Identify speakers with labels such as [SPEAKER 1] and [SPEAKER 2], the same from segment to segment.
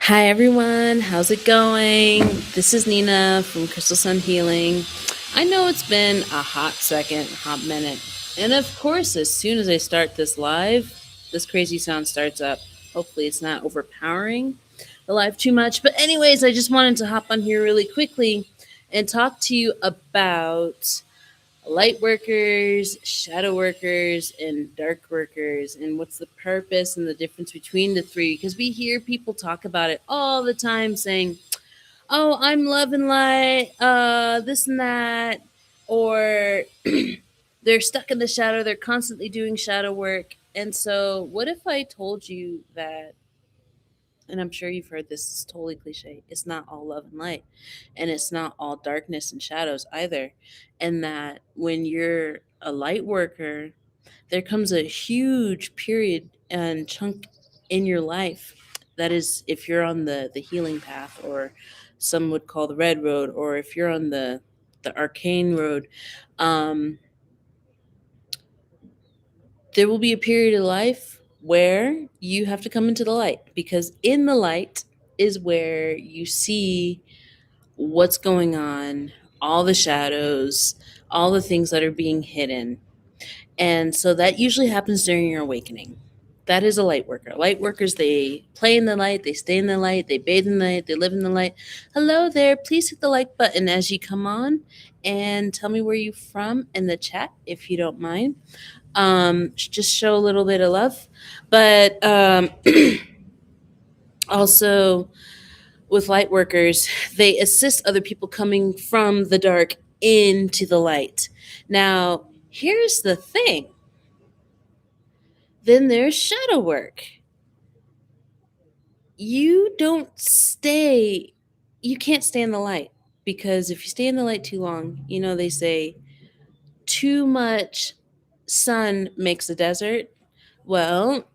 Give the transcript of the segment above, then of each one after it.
[SPEAKER 1] Hi everyone, how's it going? This is Nina from Crystal Sun Healing. I know it's been a hot second, hot minute. And of course, as soon as I start this live, this crazy sound starts up. Hopefully, it's not overpowering the live too much. But, anyways, I just wanted to hop on here really quickly and talk to you about Lightworkers, Shadowworkers, and Darkworkers, and what's the purpose and the difference between the three. Because we hear people talk about it all the time saying, oh, I'm love and light, this and that, or they're stuck in the shadow, they're constantly doing shadow work. And so, what if I told you that, and I'm sure you've heard this, it's totally cliche, it's not all love and light, and it's not all darkness and shadows either. And that when you're a light worker, there comes a huge period and chunk in your life that is, if you're on the healing path, or some would call the red road, or if you're on the arcane road, um, there will be a period of life where you have to come into the light, because in the light is where you see what's going on, all the shadows, all the things that are being hidden. And so that usually happens during your awakening. That is a light worker. Light workers, they play in the light, they stay in the light, they bathe in the light, they live in the light. Hello there. Please hit the like button as you come on and tell me where you're from in the chat if you don't mind. Just show a little bit of love. But also, with light workers, they assist other people coming from the dark into the light. Now, here's the thing. Then there's shadow work. You don't stay, you can't stay in the light, because if you stay in the light too long, they say too much sun makes a desert. Well,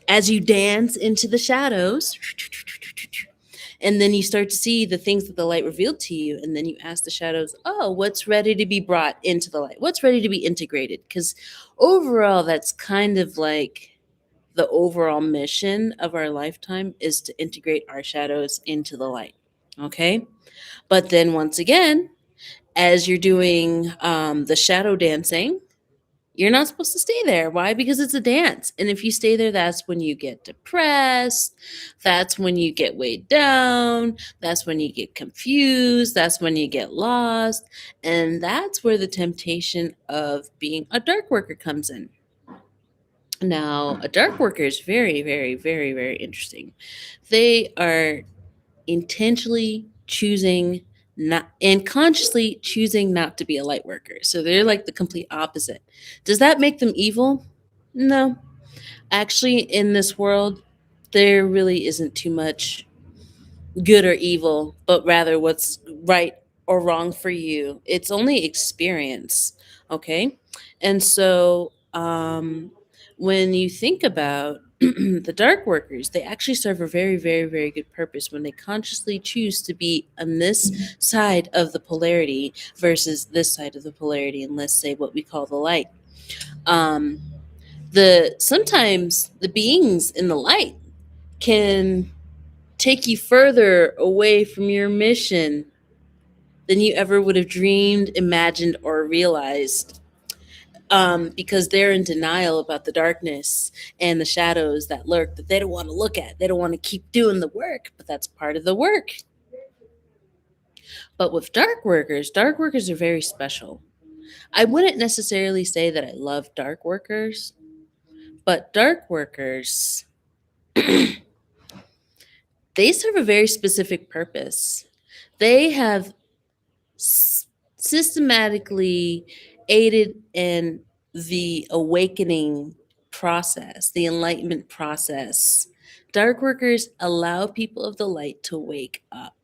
[SPEAKER 1] as you dance into the shadows, and then you start to see the things that the light revealed to you, and then you ask the shadows, oh, what's ready to be brought into the light, what's ready to be integrated? Because overall, that's kind of like the overall mission of our lifetime, is to integrate our shadows into the light. Okay, but then once again, as you're doing the shadow dancing, you're not supposed to stay there. Why? Because it's a dance. And if you stay there, that's when you get depressed. That's when you get weighed down. That's when you get confused. That's when you get lost. And that's where the temptation of being a dark worker comes in. Now, a dark worker is very, very, very, very interesting. They are intentionally choosing not, and consciously choosing not to be a light worker. So they're like the complete opposite. Does that make them evil? No. Actually, in this world, there really isn't too much good or evil, but rather what's right or wrong for you. It's only experience. Okay. And so, when you think about the dark workers, they actually serve a very, very, very good purpose when they consciously choose to be on this side of the polarity versus this side of the polarity, and let's say what we call the light. Um, the sometimes the beings in the light can take you further away from your mission than you ever would have dreamed, imagined, or realized. Because they're in denial about the darkness and the shadows that lurk, that they don't want to look at. They don't want to keep doing the work, but that's part of the work. But with dark workers are very special. I wouldn't necessarily say that I love dark workers, but dark workers, they serve a very specific purpose. They have systematically aided in the awakening process, the enlightenment process. Dark workers allow people of the light to wake up.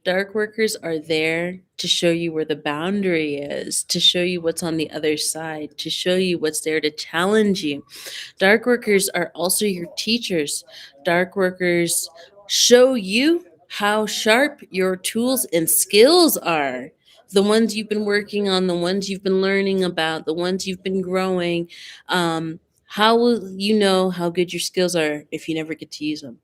[SPEAKER 1] Dark workers are there to show you where the boundary is, to show you what's on the other side, to show you what's there to challenge you. Dark workers are also your teachers. Dark workers show you how sharp your tools and skills are. The ones you've been working on, the ones you've been learning about, the ones you've been growing. How will you know how good your skills are if you never get to use them?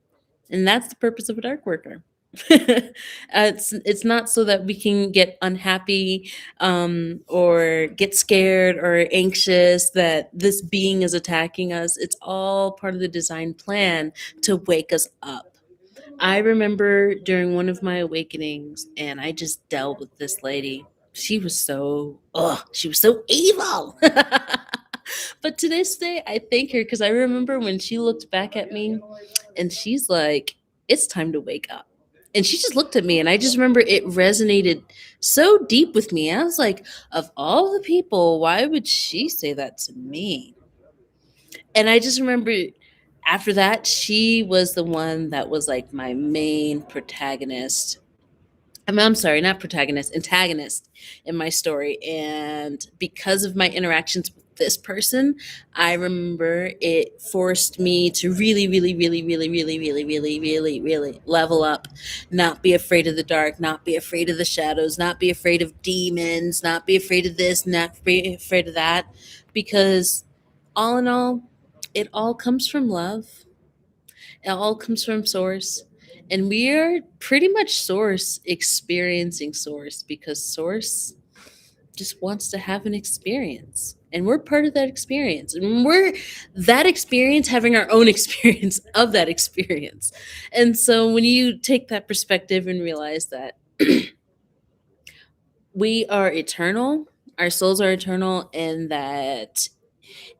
[SPEAKER 1] And that's the purpose of a dark worker. It's not so that we can get unhappy, or get scared or anxious that this being is attacking us. It's all part of the design plan to wake us up. I remember during one of my awakenings, and I just dealt with this lady. She was so, she was so evil. But to this day, I thank her because I remember when she looked back at me and she's like, it's time to wake up. And she just looked at me, and I just remember it resonated so deep with me. I was like, of all the people, why would she say that to me? And I just remember after that, she was the one that was like my main protagonist. I'm sorry, not protagonist, antagonist in my story. And because of my interactions with this person, I remember it forced me to really, really, really, really, really, really, really, really, really level up. Not be afraid of the dark, not be afraid of the shadows, not be afraid of demons, not be afraid of this, not be afraid of that. Because all in all, it all comes from love. It all comes from source. And we are pretty much source experiencing source because source just wants to have an experience. And we're part of that experience. And we're that experience having our own experience of that experience. And so when you take that perspective and realize that we are eternal, our souls are eternal, and that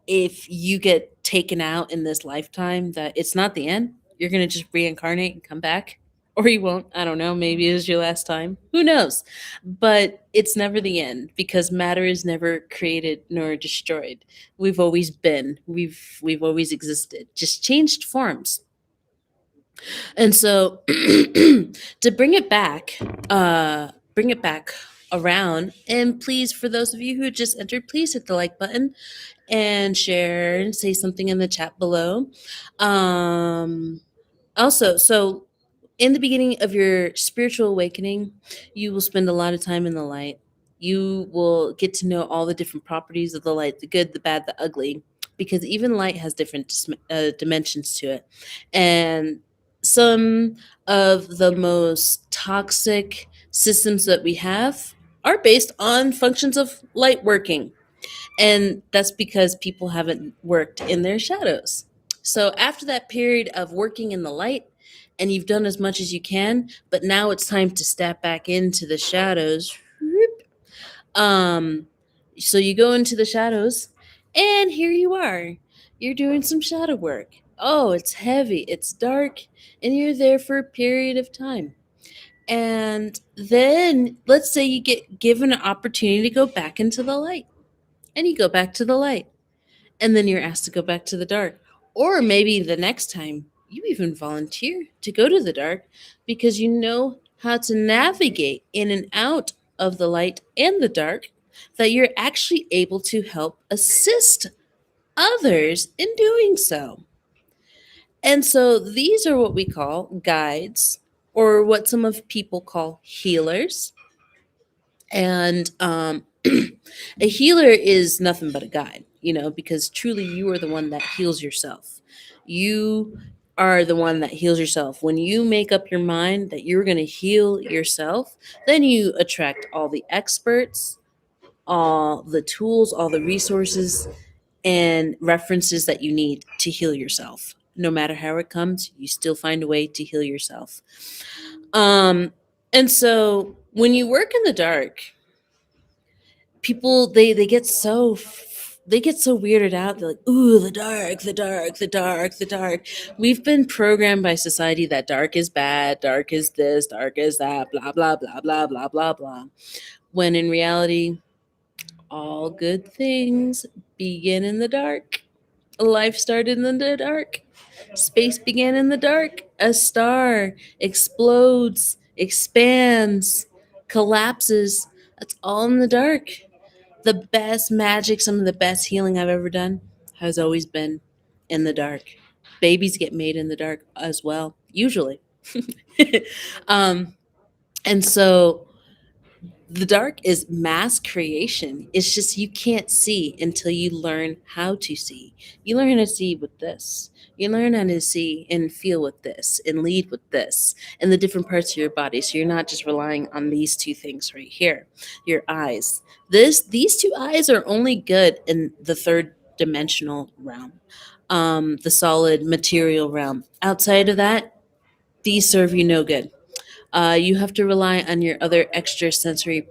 [SPEAKER 1] if you get taken out in this lifetime, that it's not the end. You're going to just reincarnate and come back. Or you won't. I don't know. Maybe it was your last time. Who knows? But it's never the end because matter is never created nor destroyed. We've always been. We've always existed. Just changed forms. And so to bring it back around, and please, for those of you who just entered, please hit the like button and share and say something in the chat below. Um, Also, so in the beginning of your spiritual awakening, you will spend a lot of time in the light. You will get to know all the different properties of the light, the good, the bad, the ugly, because even light has different dimensions to it. And some of the most toxic systems that we have are based on functions of light working, and that's because people haven't worked in their shadows. So after that period of working in the light, and you've done as much as you can, but now it's time to step back into the shadows. Um, so you go into the shadows, and here you are. You're doing some shadow work. Oh, it's heavy, it's dark, and you're there for a period of time. And then let's say you get given an opportunity to go back into the light, and you go back to the light, and then you're asked to go back to the dark. Or maybe the next time you even volunteer to go to the dark because you know how to navigate in and out of the light and the dark, that you're actually able to help assist others in doing so. And so these are what we call guides, or what some of people call healers. And a healer is nothing but a guide, because truly you are the one that heals yourself. You are the one that heals yourself. When you make up your mind that you're going to heal yourself, then you attract all the experts, all the tools, all the resources, and references that you need to heal yourself. No matter how it comes, you still find a way to heal yourself. And so when you work in the dark, people they get so weirded out. They're like, ooh, the dark, the dark, the dark, the dark. We've been programmed by society that dark is bad, dark is this, dark is that, blah blah blah blah blah blah blah, when in reality all good things begin in the dark. Life started in the dark. Space began in the dark. A star explodes, expands, collapses. That's all in the dark. The best magic, some of the best healing I've ever done has always been in the dark. Babies get made in the dark as well, usually. um, and so The dark is mass creation. It's just you can't see until you learn how to see. You learn how to see with this. You learn how to see and feel with this and lead with this and the different parts of your body. So you're not just relying on these two things right here. Your eyes. These two eyes are only good in the third dimensional realm. The solid material realm. Outside of that, these serve you no good. You have to rely on your other extrasensory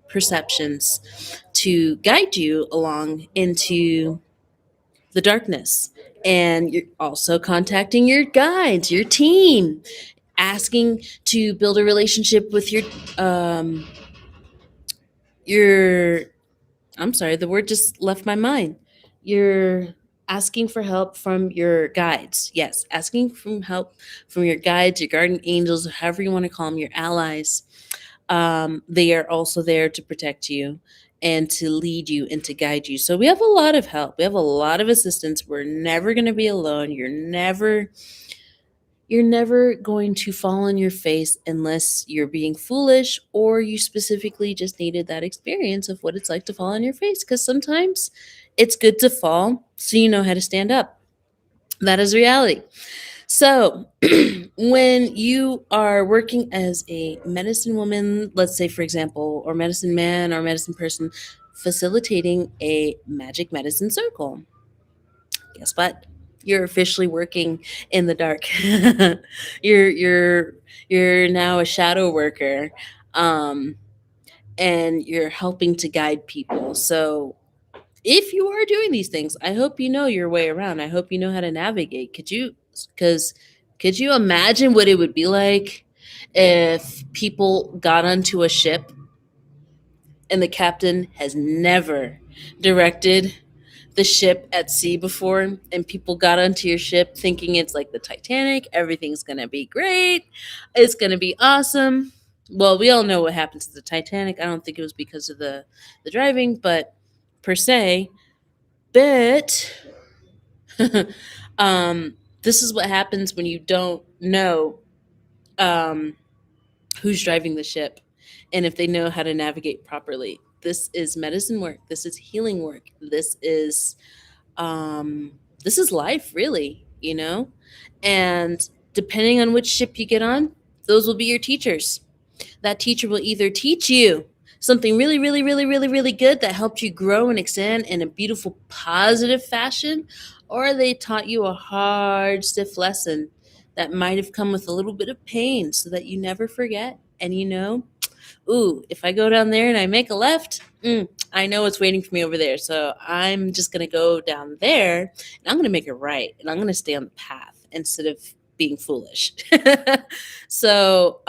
[SPEAKER 1] perceptions to guide you along into the darkness. And you're also contacting your guides, your team, asking to build a relationship with um, your I'm sorry, the word just left my mind. You're asking for help from your guides. Yes, asking for help from your guides, your guardian angels, however you want to call them, your allies. They are also there to protect you and to lead you and to guide you. So we have a lot of help. We have a lot of assistance. We're never going to be alone. You're never going to fall on your face unless you're being foolish or you specifically just needed that experience of what it's like to fall on your face. Because sometimes it's good to fall so you know how to stand up. That is reality. So, when you are working as a medicine woman, let's say, for example, or medicine man or medicine person, facilitating a magic medicine circle, guess what? You're officially working in the dark. you're you're you're now a shadow worker, um, and you're helping to guide people. So if you are doing these things, I hope you know your way around. I hope you know how to navigate. Because could you imagine what it would be like if people got onto a ship and the captain has never directed the ship at sea before, and people got onto your ship thinking it's like the Titanic, everything's gonna be great, it's gonna be awesome. Well, we all know what happened to the Titanic. I don't think it was because of the driving, but per se. But this is what happens when you don't know um, who's driving the ship and if they know how to navigate properly. This is medicine work. This is healing work. Um, this is life, really. And depending on which ship you get on, those will be your teachers. That teacher will either teach you something really, really, really, really, really good that helped you grow and expand in a beautiful, positive fashion, or they taught you a hard, stiff lesson that might have come with a little bit of pain so that you never forget. And ooh, if I go down there and I make a left, I know what's waiting for me over there. So I'm just going to go down there and I'm going to make it right. And I'm going to stay on the path instead of being foolish. So,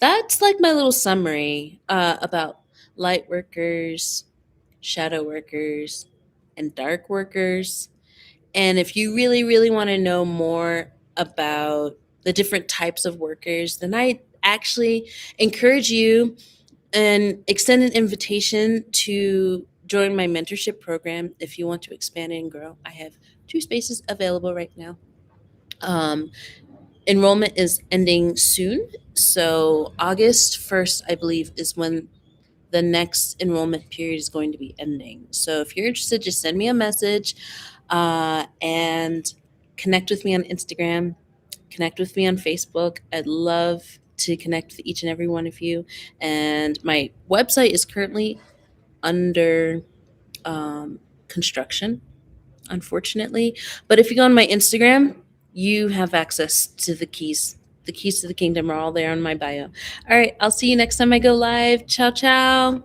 [SPEAKER 1] that's like my little summary about light workers, shadow workers, and dark workers. And if you really, really want to know more about the different types of workers, then I actually encourage you and extend an invitation to join my mentorship program if you want to expand and grow. I have 2 spaces available right now. Um, Enrollment is ending soon. So August 1st, I believe, is when the next enrollment period is going to be ending. So if you're interested, just send me a message and connect with me on Instagram, connect with me on Facebook. I'd love to connect with each and every one of you. And my website is currently under construction, unfortunately. But if you go on my Instagram, you have access to the keys. The keys to the kingdom are all there on my bio. All right, I'll see you next time I go live. Ciao, ciao.